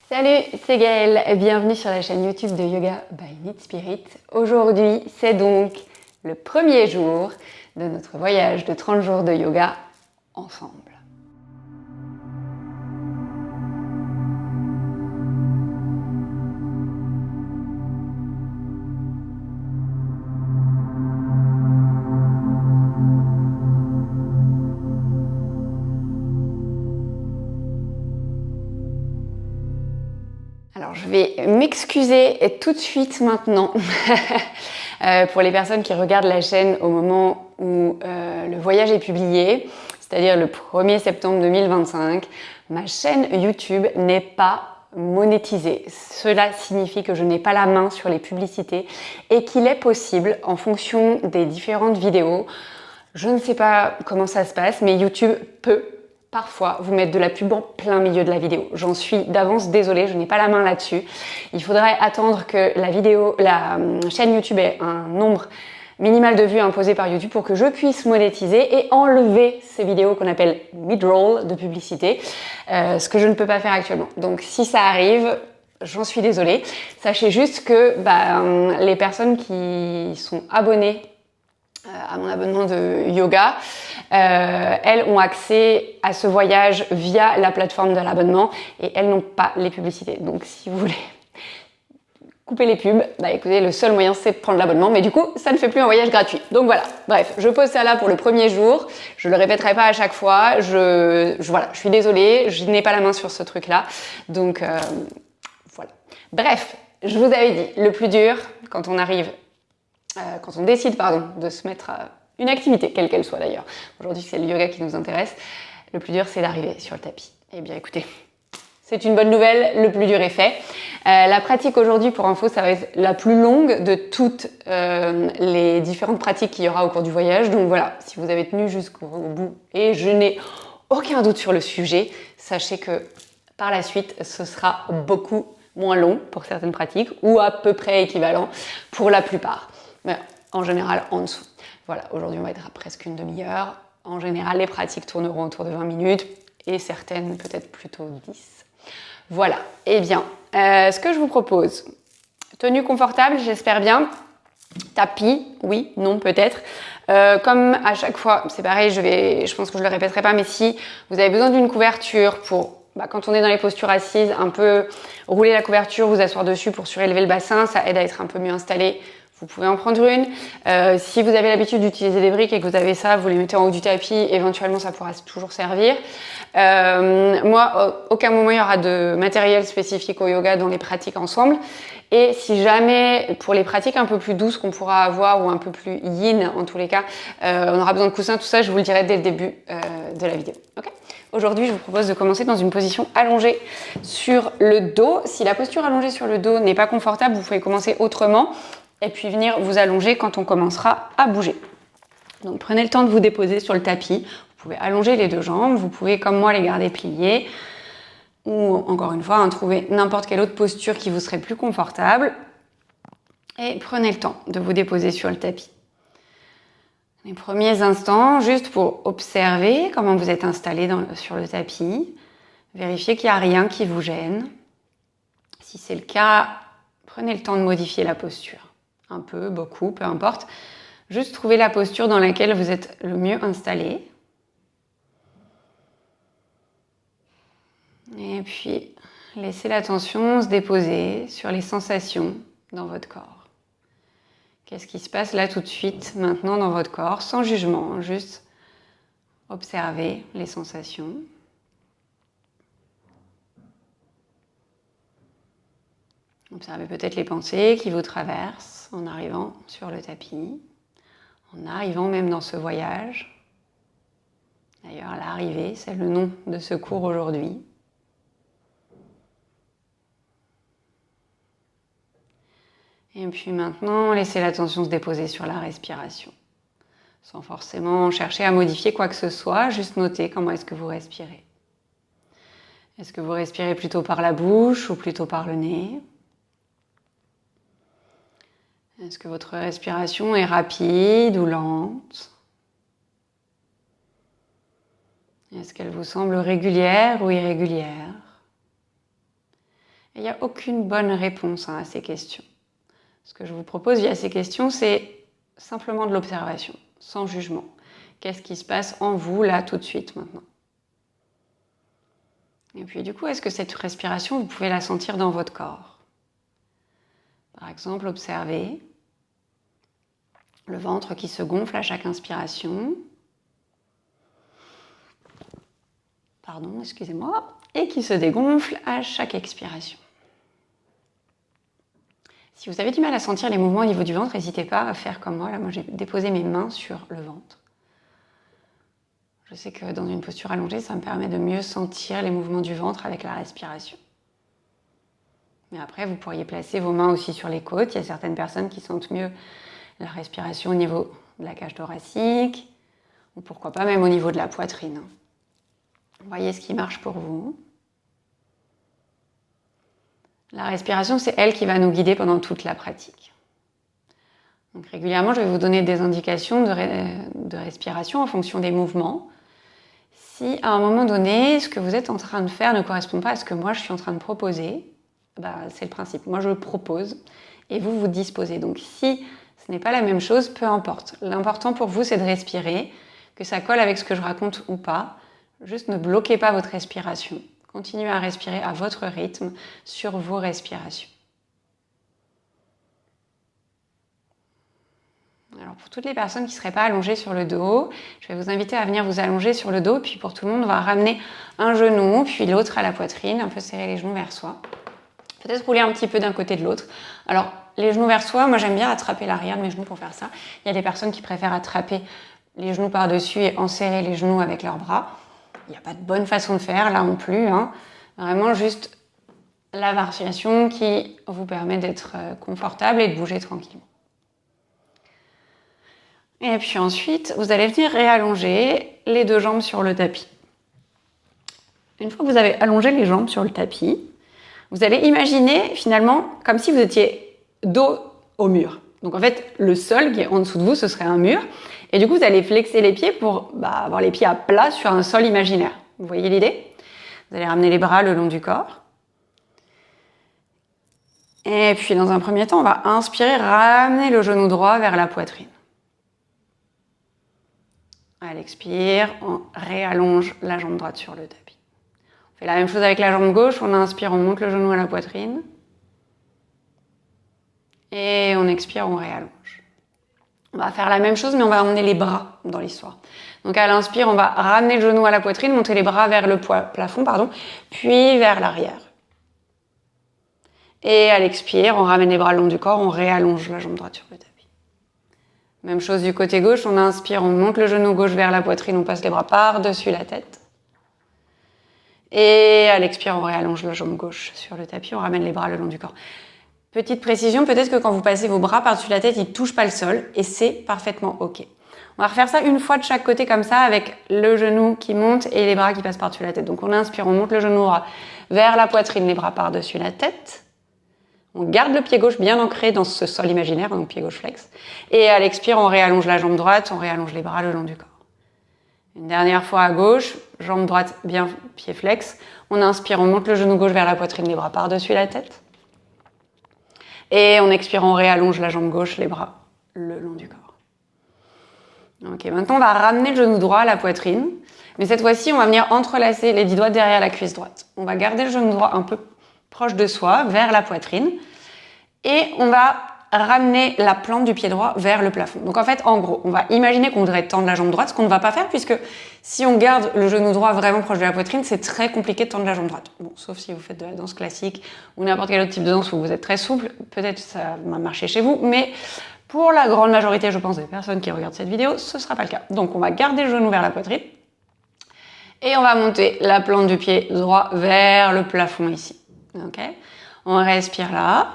Salut, c'est Gaëlle et bienvenue sur la chaîne YouTube de Yoga by Need Spirit. Aujourd'hui, c'est donc le premier jour de notre voyage de 30 jours de yoga ensemble. Alors, je vais m'excuser tout de suite maintenant pour les personnes qui regardent la chaîne au moment où le voyage est publié, c'est-à-dire le 1er septembre 2025. Ma chaîne YouTube n'est pas monétisée. Cela signifie que je n'ai pas la main sur les publicités et qu'il est possible, en fonction des différentes vidéos, je ne sais pas comment ça se passe, mais YouTube peut parfois vous mettre de la pub en plein milieu de la vidéo. J'en suis d'avance désolée, je n'ai pas la main là-dessus. Il faudrait attendre que la chaîne YouTube ait un nombre minimal de vues imposé par YouTube pour que je puisse monétiser et enlever ces vidéos qu'on appelle mid-roll de publicité, ce que je ne peux pas faire actuellement. Donc si ça arrive, j'en suis désolée. Sachez juste que les personnes qui sont abonnées à mon abonnement de yoga, elles ont accès à ce voyage via la plateforme de l'abonnement et elles n'ont pas les publicités. Donc si vous voulez couper les pubs, écoutez, le seul moyen c'est de prendre l'abonnement, mais du coup ça ne fait plus un voyage gratuit. Donc voilà, bref, je pose ça là pour le premier jour, je le répéterai pas à chaque fois, je suis désolée, je n'ai pas la main sur ce truc là, donc voilà. Bref, je vous avais dit, le plus dur quand on décide de se mettre à une activité, quelle qu'elle soit d'ailleurs. Aujourd'hui, c'est le yoga qui nous intéresse. Le plus dur, c'est d'arriver sur le tapis. Eh bien, écoutez, c'est une bonne nouvelle, le plus dur est fait. La pratique aujourd'hui, pour info, ça va être la plus longue de toutes les différentes pratiques qu'il y aura au cours du voyage. Donc voilà, si vous avez tenu jusqu'au bout, et je n'ai aucun doute sur le sujet, sachez que par la suite, ce sera beaucoup moins long pour certaines pratiques, ou à peu près équivalent pour la plupart. Mais en général, en dessous. Voilà, aujourd'hui, on va être à presque une demi-heure. En général, les pratiques tourneront autour de 20 minutes et certaines peut-être plutôt 10. Voilà. Eh bien, ce que je vous propose, tenue confortable, j'espère bien. Tapis, oui, non, peut-être. Comme à chaque fois, c'est pareil, je pense que je le répéterai pas, mais si vous avez besoin d'une couverture pour quand on est dans les postures assises, un peu rouler la couverture, vous asseoir dessus pour surélever le bassin, ça aide à être un peu mieux installé. Vous pouvez en prendre une. Si vous avez l'habitude d'utiliser des briques et que vous avez ça, vous les mettez en haut du tapis, éventuellement ça pourra toujours servir. Moi, aucun moment il y aura de matériel spécifique au yoga dans les pratiques ensemble. Et si jamais, pour les pratiques un peu plus douces qu'on pourra avoir ou un peu plus yin en tous les cas, on aura besoin de coussins, tout ça, je vous le dirai dès le début de la vidéo. Okay. Aujourd'hui, je vous propose de commencer dans une position allongée sur le dos. Si la posture allongée sur le dos n'est pas confortable, vous pouvez commencer autrement et puis venir vous allonger quand on commencera à bouger. Donc prenez le temps de vous déposer sur le tapis. Vous pouvez allonger les deux jambes, vous pouvez comme moi les garder pliées ou encore une fois trouver n'importe quelle autre posture qui vous serait plus confortable. Et prenez le temps de vous déposer sur le tapis. Les premiers instants, juste pour observer comment vous êtes installé sur le tapis. Vérifiez qu'il n'y a rien qui vous gêne. Si c'est le cas, prenez le temps de modifier la posture. Un peu, beaucoup, peu importe. Juste trouver la posture dans laquelle vous êtes le mieux installé. Et puis, laissez l'attention se déposer sur les sensations dans votre corps. Qu'est-ce qui se passe là tout de suite, maintenant dans votre corps, sans jugement, juste observer les sensations. Observez peut-être les pensées qui vous traversent en arrivant sur le tapis, en arrivant même dans ce voyage. D'ailleurs, l'arrivée, c'est le nom de ce cours aujourd'hui. Et puis maintenant, laissez l'attention se déposer sur la respiration. Sans forcément chercher à modifier quoi que ce soit, juste noter comment est-ce que vous respirez. Est-ce que vous respirez plutôt par la bouche ou plutôt par le nez ? Est-ce que votre respiration est rapide ou lente ? Est-ce qu'elle vous semble régulière ou irrégulière ? il n'y a aucune bonne réponse à ces questions. Ce que je vous propose via ces questions, c'est simplement de l'observation, sans jugement. Qu'est-ce qui se passe en vous, là, tout de suite, maintenant? Et puis du coup, est-ce que cette respiration, vous pouvez la sentir dans votre corps? Par exemple, observez le ventre qui se gonfle à chaque inspiration. Pardon, excusez-moi. Et qui se dégonfle à chaque expiration. Si vous avez du mal à sentir les mouvements au niveau du ventre, n'hésitez pas à faire comme moi. Là, moi, j'ai déposé mes mains sur le ventre. Je sais que dans une posture allongée, ça me permet de mieux sentir les mouvements du ventre avec la respiration. Mais après, vous pourriez placer vos mains aussi sur les côtes. Il y a certaines personnes qui sentent mieux la respiration au niveau de la cage thoracique, ou pourquoi pas même au niveau de la poitrine. Voyez ce qui marche pour vous. La respiration, c'est elle qui va nous guider pendant toute la pratique. Donc régulièrement, je vais vous donner des indications de respiration en fonction des mouvements. Si à un moment donné, ce que vous êtes en train de faire ne correspond pas à ce que moi je suis en train de proposer, c'est le principe. Moi je propose et vous vous disposez. Donc si ce n'est pas la même chose, peu importe. L'important pour vous, c'est de respirer, que ça colle avec ce que je raconte ou pas. Juste ne bloquez pas votre respiration. Continuez à respirer à votre rythme sur vos respirations. Alors pour toutes les personnes qui ne seraient pas allongées sur le dos, je vais vous inviter à venir vous allonger sur le dos. Puis pour tout le monde, on va ramener un genou, puis l'autre à la poitrine, un peu serrer les genoux vers soi. Peut-être rouler un petit peu d'un côté de l'autre. Alors les genoux vers soi, moi j'aime bien attraper l'arrière de mes genoux pour faire ça. Il y a des personnes qui préfèrent attraper les genoux par-dessus et enserrer les genoux avec leurs bras. Il n'y a pas de bonne façon de faire là non plus. Vraiment juste la variation qui vous permet d'être confortable et de bouger tranquillement. Et puis ensuite, vous allez venir réallonger les deux jambes sur le tapis. Une fois que vous avez allongé les jambes sur le tapis, vous allez imaginer finalement comme si vous étiez dos au mur. Donc en fait, le sol qui est en dessous de vous, ce serait un mur. Et du coup, vous allez flexer les pieds pour avoir les pieds à plat sur un sol imaginaire. Vous voyez l'idée? Vous allez ramener les bras le long du corps. Et puis dans un premier temps, on va inspirer, ramener le genou droit vers la poitrine. À l'expire, on réallonge la jambe droite sur le tapis. On fait la même chose avec la jambe gauche. On inspire, on monte le genou à la poitrine. Et on expire, on réallonge. On va faire la même chose, mais on va emmener les bras dans l'histoire. Donc à l'inspire, on va ramener le genou à la poitrine, monter les bras vers le plafond, puis vers l'arrière. Et à l'expire, on ramène les bras le long du corps, on réallonge la jambe droite sur le tapis. Même chose du côté gauche, on inspire, on monte le genou gauche vers la poitrine, on passe les bras par-dessus la tête. Et à l'expire, on réallonge la jambe gauche sur le tapis, on ramène les bras le long du corps. Petite précision, peut-être que quand vous passez vos bras par-dessus la tête, ils ne touchent pas le sol, et c'est parfaitement ok. On va refaire ça une fois de chaque côté comme ça, avec le genou qui monte et les bras qui passent par-dessus la tête. Donc on inspire, on monte le genou droit vers la poitrine, les bras par-dessus la tête. On garde le pied gauche bien ancré dans ce sol imaginaire, donc pied gauche flex. Et à l'expire, on réallonge la jambe droite, on réallonge les bras le long du corps. Une dernière fois à gauche, jambe droite bien pied flex. On inspire, on monte le genou gauche vers la poitrine, les bras par-dessus la tête. Et on expire, on réallonge la jambe gauche, les bras le long du corps. Ok, maintenant on va ramener le genou droit à la poitrine. Mais cette fois-ci, on va venir entrelacer les 10 doigts derrière la cuisse droite. On va garder le genou droit un peu proche de soi, vers la poitrine. Et on va ramener la plante du pied droit vers le plafond. Donc en fait, en gros, on va imaginer qu'on voudrait tendre la jambe droite, ce qu'on ne va pas faire puisque si on garde le genou droit vraiment proche de la poitrine, c'est très compliqué de tendre la jambe droite. Bon, sauf si vous faites de la danse classique ou n'importe quel autre type de danse où vous êtes très souple, peut-être ça va marcher chez vous, mais pour la grande majorité, je pense, des personnes qui regardent cette vidéo, ce ne sera pas le cas. Donc on va garder le genou vers la poitrine et on va monter la plante du pied droit vers le plafond ici. Okay. On respire là.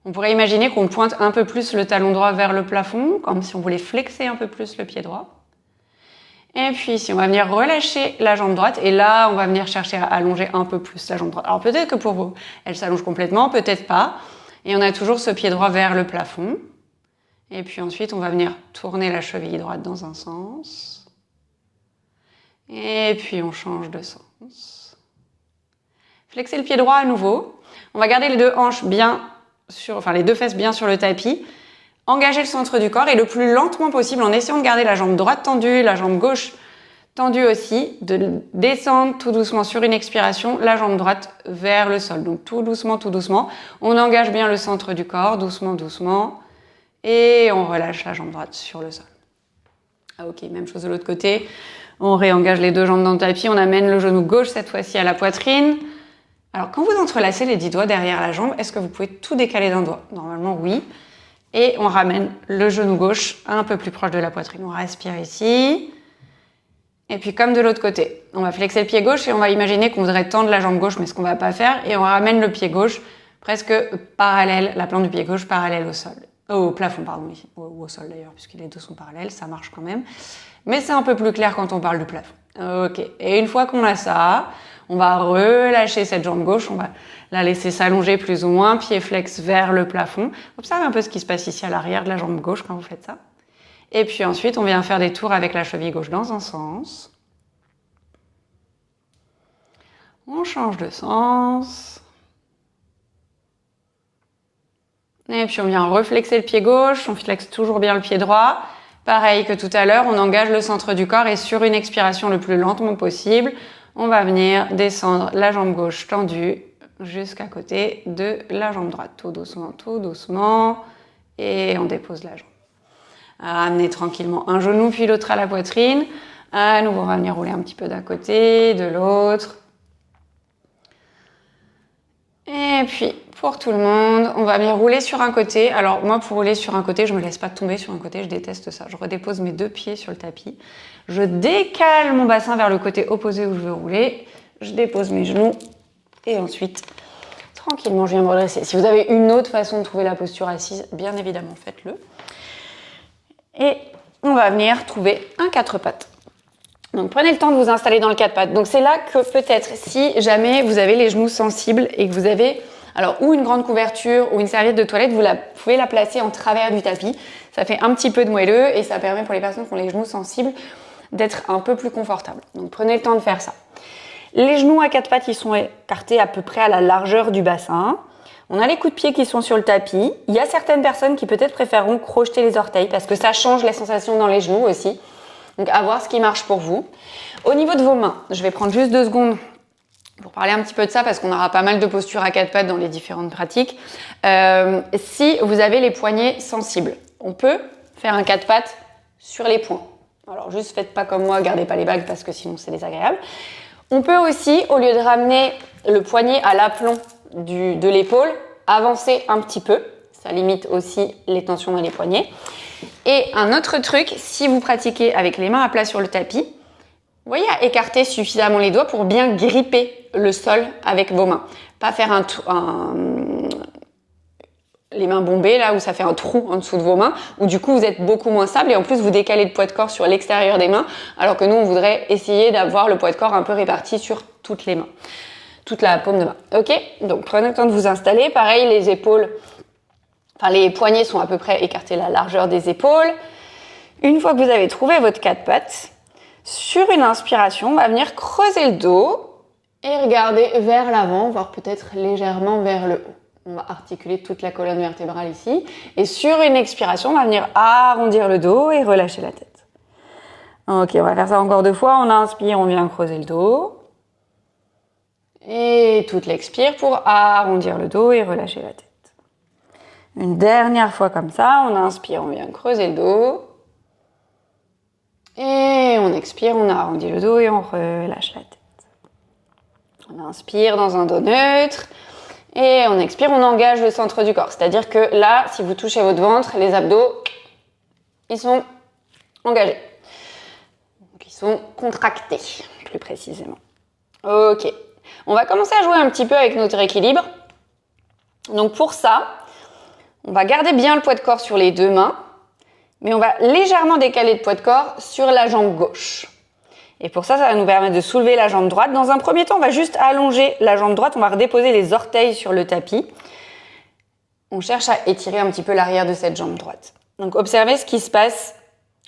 On pourrait imaginer qu'on pointe un peu plus le talon droit vers le plafond, comme si on voulait flexer un peu plus le pied droit. Et puis ici, on va venir relâcher la jambe droite. Et là, on va venir chercher à allonger un peu plus la jambe droite. Alors peut-être que pour vous, elle s'allonge complètement, peut-être pas. Et on a toujours ce pied droit vers le plafond. Et puis ensuite, on va venir tourner la cheville droite dans un sens. Et puis on change de sens. Flexez le pied droit à nouveau. On va garder les deux hanches les deux fesses bien sur le tapis. Engager le centre du corps et le plus lentement possible en essayant de garder la jambe droite tendue, la jambe gauche tendue aussi, de descendre tout doucement sur une expiration, la jambe droite vers le sol. Donc tout doucement, on engage bien le centre du corps, doucement, et on relâche la jambe droite sur le sol. Ah, ok, même chose de l'autre côté. On réengage les deux jambes dans le tapis, on amène le genou gauche cette fois-ci à la poitrine. Alors quand vous entrelacez les 10 doigts derrière la jambe, est-ce que vous pouvez tout décaler d'un doigt? Normalement oui. Et on ramène le genou gauche un peu plus proche de la poitrine. On respire ici. Et puis comme de l'autre côté, on va flexer le pied gauche et on va imaginer qu'on voudrait tendre la jambe gauche, mais ce qu'on va pas faire. Et on ramène le pied gauche presque parallèle, la plante du pied gauche parallèle au sol. Au plafond, pardon, ici. Ou au sol d'ailleurs, puisque les deux sont parallèles, ça marche quand même. Mais c'est un peu plus clair quand on parle du plafond. Ok. Et une fois qu'on a ça, on va relâcher cette jambe gauche, on va la laisser s'allonger plus ou moins, pied flex vers le plafond. Observez un peu ce qui se passe ici à l'arrière de la jambe gauche quand vous faites ça. Et puis ensuite, on vient faire des tours avec la cheville gauche dans un sens. On change de sens. Et puis on vient reflexer le pied gauche, on flexe toujours bien le pied droit. Pareil que tout à l'heure, on engage le centre du corps et sur une expiration le plus lentement possible, on va venir descendre la jambe gauche tendue jusqu'à côté de la jambe droite. Tout doucement. Et on dépose la jambe. Amenez tranquillement un genou puis l'autre à la poitrine. À nouveau, on va venir rouler un petit peu d'un côté, de l'autre. Et puis, pour tout le monde, on va venir rouler sur un côté. Alors moi, pour rouler sur un côté, je me laisse pas tomber sur un côté, je déteste ça. Je redépose mes deux pieds sur le tapis. Je décale mon bassin vers le côté opposé où je veux rouler. Je dépose mes genoux et ensuite, tranquillement, je viens me redresser. Si vous avez une autre façon de trouver la posture assise, bien évidemment, faites-le. Et on va venir trouver un quatre pattes. Donc prenez le temps de vous installer dans le quatre pattes. Donc c'est là que peut-être si jamais vous avez les genoux sensibles et que vous avez ou une grande couverture ou une serviette de toilette, vous pouvez la placer en travers du tapis. Ça fait un petit peu de moelleux et ça permet pour les personnes qui ont les genoux sensibles d'être un peu plus confortables. Donc prenez le temps de faire ça. Les genoux à quatre pattes, ils sont écartés à peu près à la largeur du bassin. On a les coups de pied qui sont sur le tapis. Il y a certaines personnes qui peut-être préféreront crocheter les orteils parce que ça change la sensation dans les genoux aussi. Donc à voir ce qui marche pour vous. Au niveau de vos mains, je vais prendre juste 2 secondes pour parler un petit peu de ça parce qu'on aura pas mal de postures à quatre pattes dans les différentes pratiques. Si vous avez les poignets sensibles, on peut faire un quatre pattes sur les poings. Alors juste faites pas comme moi, gardez pas les bagues parce que sinon c'est désagréable. On peut aussi, au lieu de ramener le poignet à l'aplomb de l'épaule, avancer un petit peu. Ça limite aussi les tensions dans les poignets. Et un autre truc, si vous pratiquez avec les mains à plat sur le tapis, vous voyez, à écarter suffisamment les doigts pour bien gripper le sol avec vos mains. Pas faire les mains bombées là où ça fait un trou en dessous de vos mains, où du coup vous êtes beaucoup moins stable et en plus vous décalez le poids de corps sur l'extérieur des mains, alors que nous on voudrait essayer d'avoir le poids de corps un peu réparti sur toutes les mains, toute la paume de main. Ok, donc prenez le temps de vous installer. Pareil, les épaules, les poignets sont à peu près écartés à la largeur des épaules. Une fois que vous avez trouvé votre quatre pattes, sur une inspiration, on va venir creuser le dos et regarder vers l'avant, voire peut-être légèrement vers le haut. On va articuler toute la colonne vertébrale ici. Et sur une expiration, on va venir arrondir le dos et relâcher la tête. Ok, on va faire ça encore 2 fois. On inspire, on vient creuser le dos. Et toute l'expire pour arrondir le dos et relâcher la tête. Une dernière fois comme ça, on inspire, on vient creuser le dos. Et on expire, on arrondit le dos et on relâche la tête. On inspire dans un dos neutre. Et on expire, on engage le centre du corps. C'est-à-dire que là, si vous touchez votre ventre, les abdos, ils sont engagés. Donc, ils sont contractés, plus précisément. Ok. On va commencer à jouer un petit peu avec notre équilibre. Donc pour ça, on va garder bien le poids de corps sur les 2 mains, mais on va légèrement décaler le poids de corps sur la jambe gauche. Et pour ça, ça va nous permettre de soulever la jambe droite. Dans un premier temps, on va juste allonger la jambe droite. On va redéposer les orteils sur le tapis. On cherche à étirer un petit peu l'arrière de cette jambe droite. Donc, observez ce qui se passe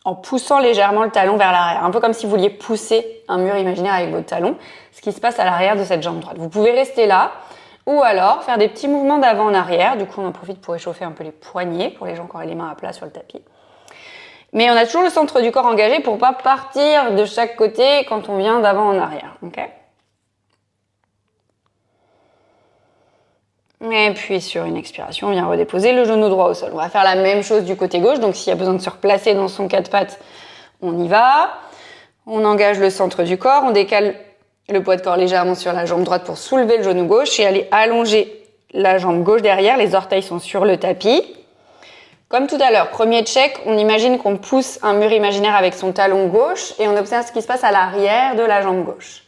en poussant légèrement le talon vers l'arrière. Un peu comme si vous vouliez pousser un mur imaginaire avec votre talon. Ce qui se passe à l'arrière de cette jambe droite. Vous pouvez rester là Ou alors faire des petits mouvements d'avant en arrière. Du coup, on en profite pour échauffer un peu les poignets, pour les gens qui auraient les mains à plat sur le tapis. Mais on a toujours le centre du corps engagé pour ne pas partir de chaque côté quand on vient d'avant en arrière. Okay. Et puis sur une expiration, on vient redéposer le genou droit au sol. On va faire la même chose du côté gauche. Donc s'il y a besoin de se replacer dans son quatre pattes, on y va. On engage le centre du corps. On décale le poids de corps légèrement sur la jambe droite pour soulever le genou gauche et aller allonger la jambe gauche derrière. Les orteils sont sur le tapis. Comme tout à l'heure, premier check, on imagine qu'on pousse un mur imaginaire avec son talon gauche et on observe ce qui se passe à l'arrière de la jambe gauche.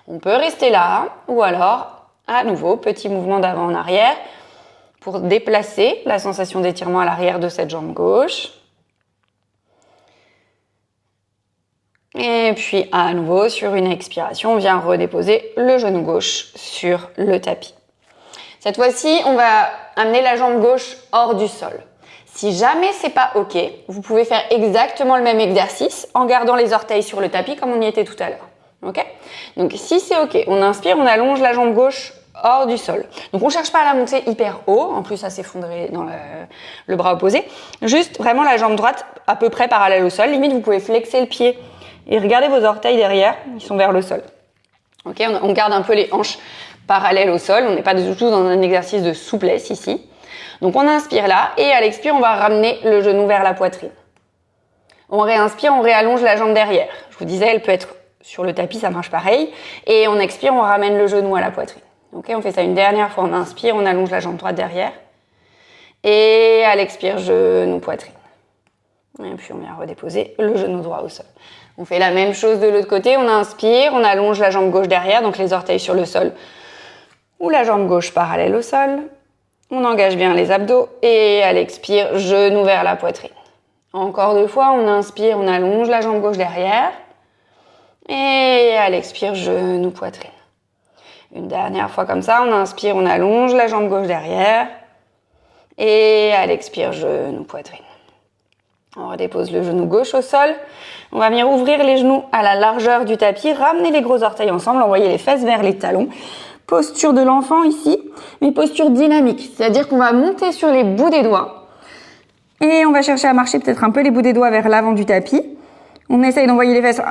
On peut rester là ou alors, à nouveau, petit mouvement d'avant en arrière pour déplacer la sensation d'étirement à l'arrière de cette jambe gauche. Et puis, à nouveau, sur une expiration, on vient redéposer le genou gauche sur le tapis. Cette fois-ci, on va amener la jambe gauche hors du sol. Si jamais c'est pas OK, vous pouvez faire exactement le même exercice en gardant les orteils sur le tapis comme on y était tout à l'heure. OK ? Donc si c'est OK, on inspire, on allonge la jambe gauche hors du sol. Donc on cherche pas à la monter hyper haut, en plus à s'effondrer dans le bras opposé. Juste vraiment la jambe droite à peu près parallèle au sol. Limite vous pouvez flexer le pied et regardez vos orteils derrière, ils sont vers le sol. OK ? On garde un peu les hanches parallèles au sol, on n'est pas du tout dans un exercice de souplesse ici. Donc on inspire là et à l'expire, on va ramener le genou vers la poitrine. On réinspire, on réallonge la jambe derrière. Je vous disais, elle peut être sur le tapis, ça marche pareil. Et on expire, on ramène le genou à la poitrine. Ok, on fait ça une dernière fois, on inspire, on allonge la jambe droite derrière. Et à l'expire, genou, poitrine. Et puis on vient redéposer le genou droit au sol. On fait la même chose de l'autre côté, on inspire, on allonge la jambe gauche derrière, donc les orteils sur le sol. Ou la jambe gauche parallèle au sol. On engage bien les abdos et à l'expire, genou vers la poitrine. Encore deux fois, on inspire, on allonge la jambe gauche derrière et à l'expire, genou, poitrine. Une dernière fois comme ça, on inspire, on allonge la jambe gauche derrière et à l'expire, genou, poitrine. On redépose le genou gauche au sol. On va venir ouvrir les genoux à la largeur du tapis, ramener les gros orteils ensemble, envoyer les fesses vers les talons. Posture de l'enfant ici, mais posture dynamique, c'est-à-dire qu'on va monter sur les bouts des doigts et on va chercher à marcher peut-être un peu les bouts des doigts vers l'avant du tapis. On essaye d'envoyer les fesses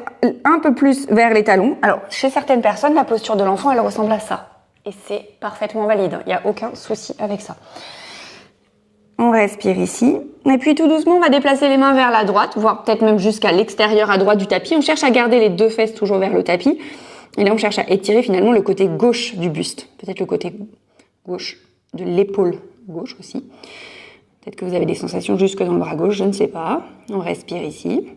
un peu plus vers les talons. Alors, chez certaines personnes, la posture de l'enfant, elle ressemble à ça. Et c'est parfaitement valide, il n'y a aucun souci avec ça. On respire ici. Et puis tout doucement, on va déplacer les mains vers la droite, voire peut-être même jusqu'à l'extérieur à droite du tapis. On cherche à garder les deux fesses toujours vers le tapis. Et là, on cherche à étirer finalement le côté gauche du buste. Peut-être le côté gauche de l'épaule gauche aussi. Peut-être que vous avez des sensations jusque dans le bras gauche, je ne sais pas. On respire ici.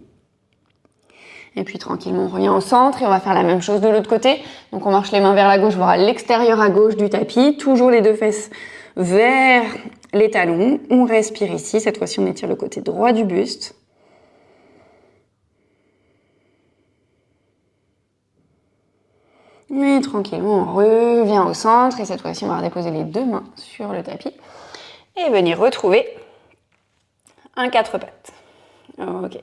Et puis tranquillement, on revient au centre et on va faire la même chose de l'autre côté. Donc on marche les mains vers la gauche, voire à l'extérieur à gauche du tapis. Toujours les deux fesses vers les talons. On respire ici. Cette fois-ci, on étire le côté droit du buste. Et tranquillement, on revient au centre et cette fois-ci, on va redéposer les deux mains sur le tapis et venir retrouver un quatre pattes. Ok.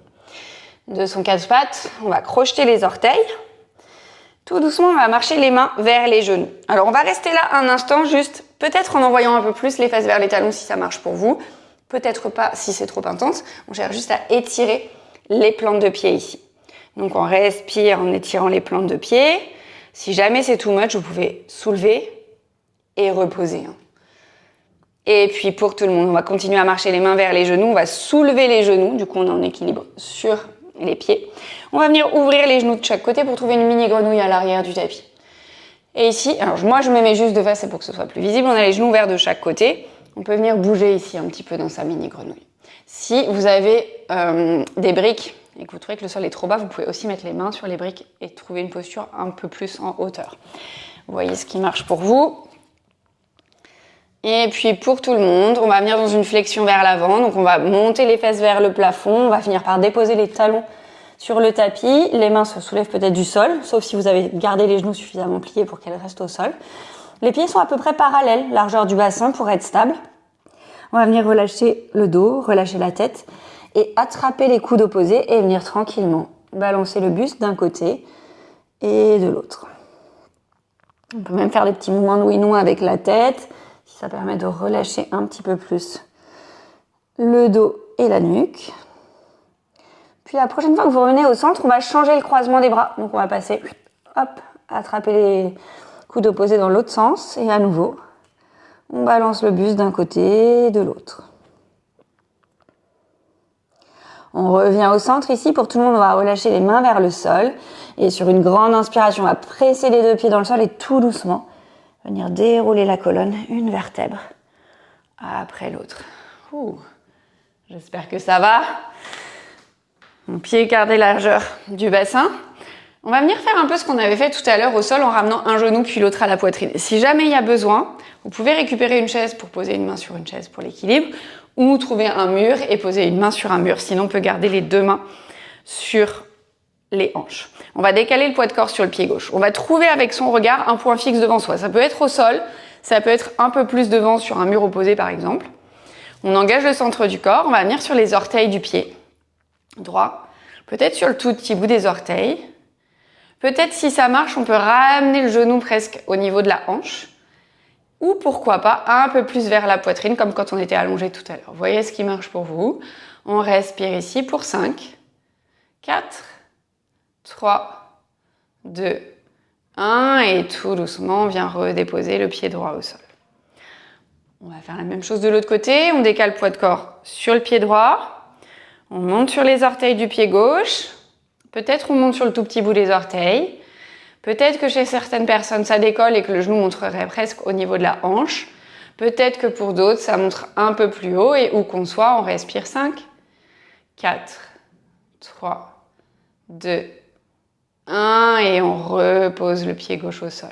De son quatre pattes, on va crocheter les orteils. Tout doucement, on va marcher les mains vers les genoux. Alors, on va rester là un instant, juste peut-être en envoyant un peu plus les fesses vers les talons si ça marche pour vous. Peut-être pas si c'est trop intense. On cherche juste à étirer les plantes de pied ici. Donc, on respire en étirant les plantes de pied. Si jamais c'est too much, vous pouvez soulever et reposer. Et puis pour tout le monde, on va continuer à marcher les mains vers les genoux. On va soulever les genoux, du coup on est en équilibre sur les pieds. On va venir ouvrir les genoux de chaque côté pour trouver une mini grenouille à l'arrière du tapis. Et ici, alors moi je me mets juste de face, c'est pour que ce soit plus visible. On a les genoux ouverts de chaque côté. On peut venir bouger ici un petit peu dans sa mini grenouille. Si vous avez des briques et que vous trouvez que le sol est trop bas, vous pouvez aussi mettre les mains sur les briques et trouver une posture un peu plus en hauteur. Vous voyez ce qui marche pour vous. Et puis pour tout le monde, on va venir dans une flexion vers l'avant. Donc on va monter les fesses vers le plafond. On va finir par déposer les talons sur le tapis. Les mains se soulèvent peut-être du sol, sauf si vous avez gardé les genoux suffisamment pliés pour qu'elles restent au sol. Les pieds sont à peu près parallèles, largeur du bassin pour être stable. On va venir relâcher le dos, relâcher la tête et attraper les coudes opposés et venir tranquillement balancer le buste d'un côté et de l'autre. On peut même faire des petits mouvements de oui-non avec la tête, si ça permet de relâcher un petit peu plus le dos et la nuque. Puis la prochaine fois que vous revenez au centre, on va changer le croisement des bras. Donc on va passer, hop, attraper les coudes opposés dans l'autre sens. Et à nouveau, on balance le buste d'un côté et de l'autre. On revient au centre ici. Pour tout le monde, on va relâcher les mains vers le sol. Et sur une grande inspiration, on va presser les deux pieds dans le sol et tout doucement venir dérouler la colonne, une vertèbre après l'autre. J'espère que ça va. Mon pied garde la largeur du bassin. On va venir faire un peu ce qu'on avait fait tout à l'heure au sol en ramenant un genou puis l'autre à la poitrine. Si jamais il y a besoin, vous pouvez récupérer une chaise pour poser une main sur une chaise pour l'équilibre ou trouver un mur et poser une main sur un mur. Sinon, on peut garder les deux mains sur les hanches. On va décaler le poids de corps sur le pied gauche. On va trouver avec son regard un point fixe devant soi. Ça peut être au sol, ça peut être un peu plus devant sur un mur opposé par exemple. On engage le centre du corps, on va venir sur les orteils du pied droit, peut-être sur le tout petit bout des orteils. Peut-être si ça marche, on peut ramener le genou presque au niveau de la hanche. Ou pourquoi pas un peu plus vers la poitrine, comme quand on était allongé tout à l'heure. Voyez ce qui marche pour vous. On respire ici pour 5, 4, 3, 2, 1. Et tout doucement, on vient redéposer le pied droit au sol. On va faire la même chose de l'autre côté. On décale le poids de corps sur le pied droit. On monte sur les orteils du pied gauche. Peut-être on monte sur le tout petit bout des orteils. Peut-être que chez certaines personnes, ça décolle et que le genou montrerait presque au niveau de la hanche. Peut-être que pour d'autres, ça montre un peu plus haut et où qu'on soit, on respire 5, 4, 3, 2, 1 et on repose le pied gauche au sol.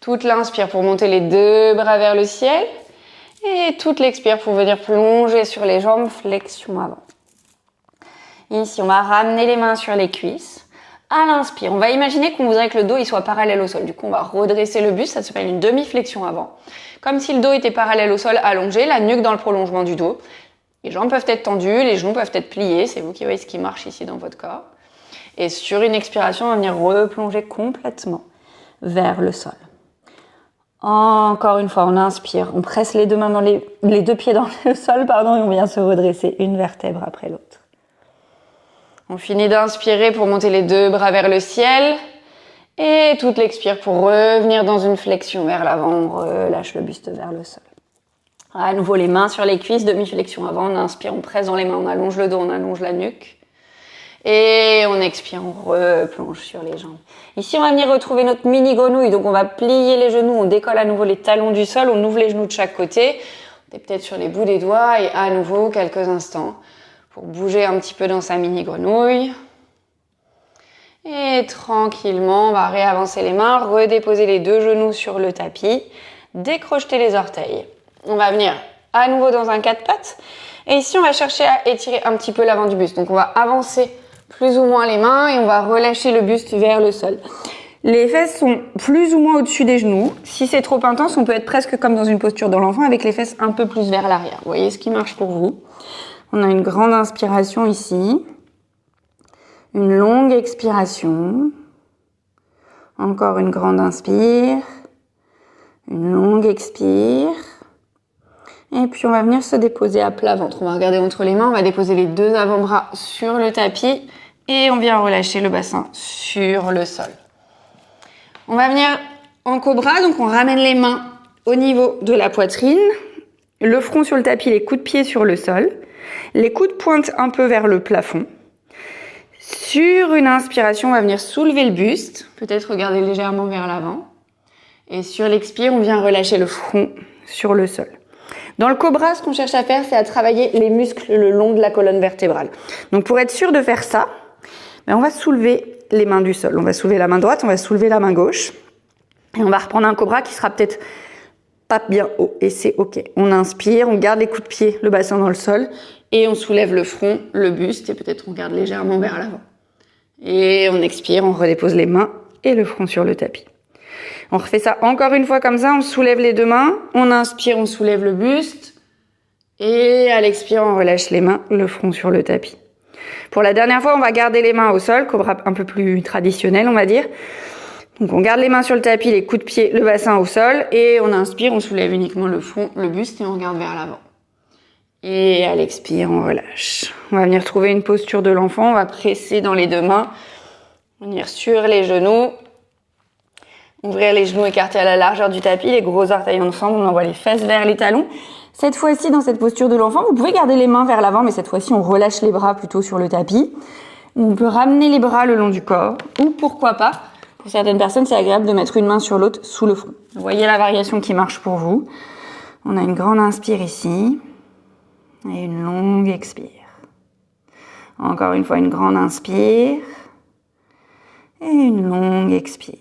Toute l'inspire pour monter les deux bras vers le ciel et toute l'expire pour venir plonger sur les jambes, flexion avant. Ici, on va ramener les mains sur les cuisses. À l'inspire, on va imaginer qu'on voudrait que le dos il soit parallèle au sol. Du coup, on va redresser le buste, ça s'appelle une demi-flexion avant. Comme si le dos était parallèle au sol, allongé, la nuque dans le prolongement du dos. Les jambes peuvent être tendues, les genoux peuvent être pliés, c'est vous qui voyez ce qui marche ici dans votre corps. Et sur une expiration, on va venir replonger complètement vers le sol. Encore une fois, on inspire, on presse les deux mains dans les deux pieds dans le sol, et on vient se redresser une vertèbre après l'autre. On finit d'inspirer pour monter les deux bras vers le ciel. Et toute l'expire pour revenir dans une flexion vers l'avant. On relâche le buste vers le sol. À nouveau, les mains sur les cuisses, demi-flexion avant. On inspire, on presse dans les mains, on allonge le dos, on allonge la nuque. Et on expire, on replonge sur les jambes. Ici, on va venir retrouver notre mini grenouille. Donc, on va plier les genoux, on décolle à nouveau les talons du sol, on ouvre les genoux de chaque côté. On est peut-être sur les bouts des doigts et à nouveau, quelques instants pour bouger un petit peu dans sa mini grenouille. Et tranquillement, on va réavancer les mains, redéposer les deux genoux sur le tapis, décrocheter les orteils. On va venir à nouveau dans un 4 pattes. Et ici, on va chercher à étirer un petit peu l'avant du buste. Donc, on va avancer plus ou moins les mains et on va relâcher le buste vers le sol. Les fesses sont plus ou moins au-dessus des genoux. Si c'est trop intense, on peut être presque comme dans une posture de l'enfant avec les fesses un peu plus vers l'arrière. Vous voyez ce qui marche pour vous. On a une grande inspiration ici. Une longue expiration. Encore une grande inspire. Une longue expire. Et puis on va venir se déposer à plat ventre. On va regarder entre les mains, on va déposer les deux avant-bras sur le tapis et on vient relâcher le bassin sur le sol. On va venir en cobra, donc on ramène les mains au niveau de la poitrine, le front sur le tapis, les coudes de pied sur le sol, les coudes pointent un peu vers le plafond. Sur une inspiration, on va venir soulever le buste, peut-être regarder légèrement vers l'avant. Et sur l'expire, on vient relâcher le front sur le sol. Dans le cobra, ce qu'on cherche à faire, c'est à travailler les muscles le long de la colonne vertébrale. Donc pour être sûr de faire ça, on va soulever les mains du sol. On va soulever la main droite, on va soulever la main gauche. Et on va reprendre un cobra qui sera peut-être pas bien haut. Et c'est OK. On inspire, on garde les coups de pied, le bassin dans le sol. Et on soulève le front, le buste. Et peut-être on garde légèrement vers l'avant. Et on expire, on redépose les mains et le front sur le tapis. On refait ça encore une fois comme ça, on soulève les deux mains, on inspire, on soulève le buste, et à l'expire, on relâche les mains, le front sur le tapis. Pour la dernière fois, on va garder les mains au sol, cobra un peu plus traditionnel, on va dire. Donc on garde les mains sur le tapis, les coups de pied, le bassin au sol et on inspire, on soulève uniquement le front, le buste et on regarde vers l'avant. Et à l'expire, on relâche. On va venir trouver une posture de l'enfant, on va presser dans les deux mains, venir sur les genoux, ouvrir les genoux écartés à la largeur du tapis, les gros orteils ensemble, on envoie les fesses vers les talons. Cette fois-ci, dans cette posture de l'enfant, vous pouvez garder les mains vers l'avant, mais cette fois-ci, on relâche les bras plutôt sur le tapis. On peut ramener les bras le long du corps, ou pourquoi pas, pour certaines personnes, c'est agréable de mettre une main sur l'autre sous le front. Vous voyez la variation qui marche pour vous. On a une grande inspire ici, et une longue expire. Encore une fois, une grande inspire, et une longue expire.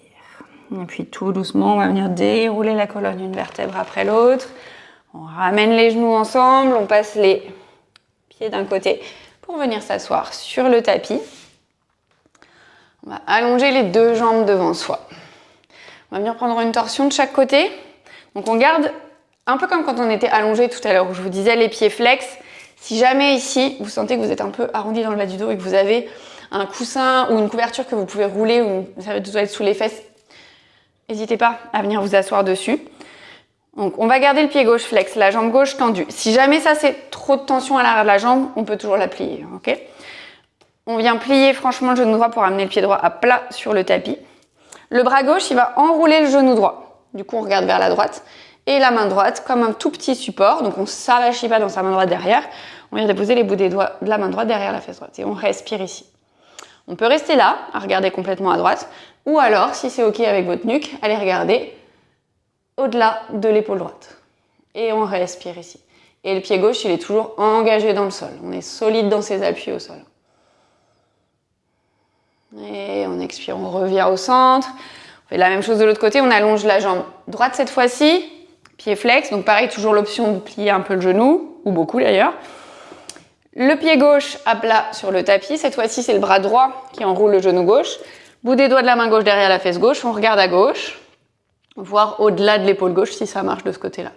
Et puis tout doucement, on va venir dérouler la colonne une vertèbre après l'autre. On ramène les genoux ensemble, on passe les pieds d'un côté pour venir s'asseoir sur le tapis. On va allonger les deux jambes devant soi. On va venir prendre une torsion de chaque côté. Donc on garde un peu comme quand on était allongé tout à l'heure où je vous disais les pieds flex. Si jamais ici vous sentez que vous êtes un peu arrondi dans le bas du dos et que vous avez un coussin ou une couverture que vous pouvez rouler ou ça doit être sous les fesses, n'hésitez pas à venir vous asseoir dessus. Donc on va garder le pied gauche flex, la jambe gauche tendue. Si jamais ça c'est trop de tension à l'arrière de la jambe, on peut toujours la plier, ok ? On vient plier franchement le genou droit pour amener le pied droit à plat sur le tapis. Le bras gauche, il va enrouler le genou droit. Du coup, on regarde vers la droite. Et la main droite comme un tout petit support. Donc on ne s'arrachit pas dans sa main droite derrière. On vient déposer les bouts des doigts de la main droite derrière la fesse droite. Et on respire ici. On peut rester là, à regarder complètement à droite. Ou alors, si c'est ok avec votre nuque, allez regarder au-delà de l'épaule droite. Et on respire ici. Et le pied gauche, il est toujours engagé dans le sol. On est solide dans ses appuis au sol. Et on expire, on revient au centre. On fait la même chose de l'autre côté, on allonge la jambe droite cette fois-ci, pied flex, donc pareil, toujours l'option de plier un peu le genou, ou beaucoup d'ailleurs. Le pied gauche à plat sur le tapis, cette fois-ci c'est le bras droit qui enroule le genou gauche. Bout des doigts de la main gauche derrière la fesse gauche, on regarde à gauche, voire au-delà de l'épaule gauche si ça marche de ce côté-là.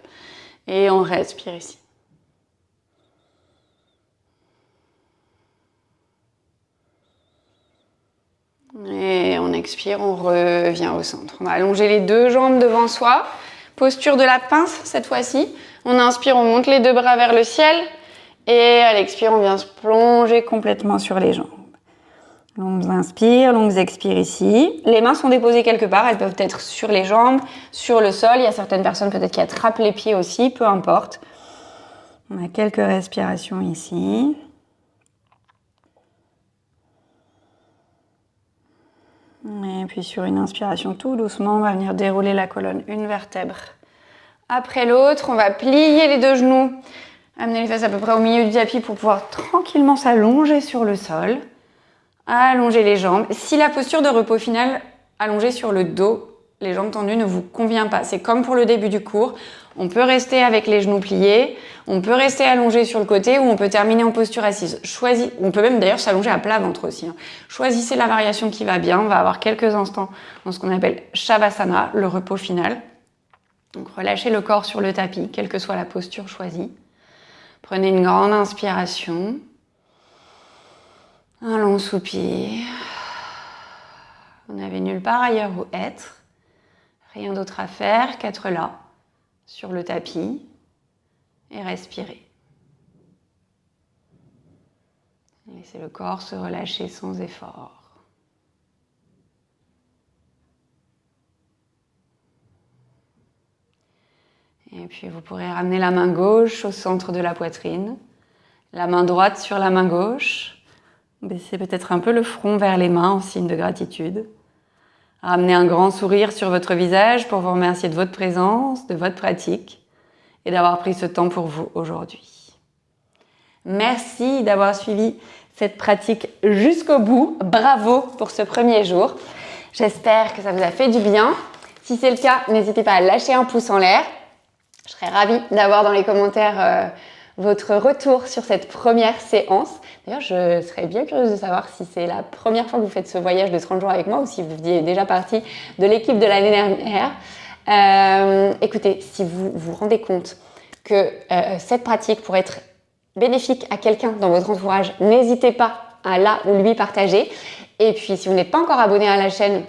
Et on respire ici. Et on expire, on revient au centre. On va allonger les deux jambes devant soi. Posture de la pince cette fois-ci. On inspire, on monte les deux bras vers le ciel. Et à l'expire, on vient se plonger complètement sur les jambes. Longues inspires, longues expires ici. Les mains sont déposées quelque part. Elles peuvent être sur les jambes, sur le sol. Il y a certaines personnes peut-être qui attrapent les pieds aussi, peu importe. On a quelques respirations ici. Et puis sur une inspiration tout doucement, on va venir dérouler la colonne une vertèbre après l'autre. On va plier les deux genoux, amener les fesses à peu près au milieu du tapis pour pouvoir tranquillement s'allonger sur le sol. Allonger les jambes. Si la posture de repos final allongée sur le dos, les jambes tendues ne vous convient pas, c'est comme pour le début du cours. On peut rester avec les genoux pliés, on peut rester allongé sur le côté ou on peut terminer en posture assise. On peut même d'ailleurs s'allonger à plat ventre aussi. Choisissez la variation qui va bien. On va avoir quelques instants dans ce qu'on appelle Shavasana, le repos final. Donc relâchez le corps sur le tapis, quelle que soit la posture choisie. Prenez une grande inspiration. Un long soupir. Vous n'avez nulle part ailleurs où être. Rien d'autre à faire qu'être là, sur le tapis, et respirer. Laissez le corps se relâcher sans effort. Et puis vous pourrez ramener la main gauche au centre de la poitrine, la main droite sur la main gauche. Baissez peut-être un peu le front vers les mains en signe de gratitude. Ramenez un grand sourire sur votre visage pour vous remercier de votre présence, de votre pratique et d'avoir pris ce temps pour vous aujourd'hui. Merci d'avoir suivi cette pratique jusqu'au bout. Bravo pour ce premier jour. J'espère que ça vous a fait du bien. Si c'est le cas, n'hésitez pas à lâcher un pouce en l'air. Je serais ravie d'avoir dans les commentaires votre retour sur cette première séance. D'ailleurs, je serais bien curieuse de savoir si c'est la première fois que vous faites ce voyage de 30 jours avec moi ou si vous faisiez déjà partie de l'équipe de l'année dernière. Écoutez, si vous vous rendez compte que cette pratique pourrait être bénéfique à quelqu'un dans votre entourage, n'hésitez pas à la ou lui partager. Et puis, si vous n'êtes pas encore abonné à la chaîne,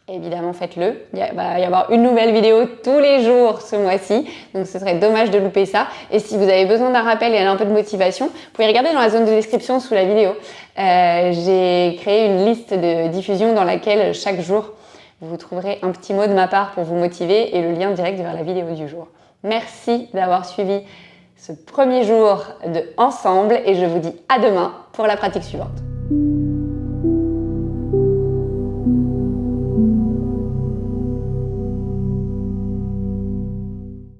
évidemment faites-le. Va y avoir une nouvelle vidéo tous les jours ce mois-ci, donc ce serait dommage de louper ça. Et si vous avez besoin d'un rappel et un peu de motivation, vous pouvez regarder dans la zone de description sous la vidéo. J'ai créé une liste de diffusion dans laquelle chaque jour, vous trouverez un petit mot de ma part pour vous motiver et le lien direct vers la vidéo du jour. Merci d'avoir suivi ce premier jour de Ensemble et je vous dis à demain pour la pratique suivante.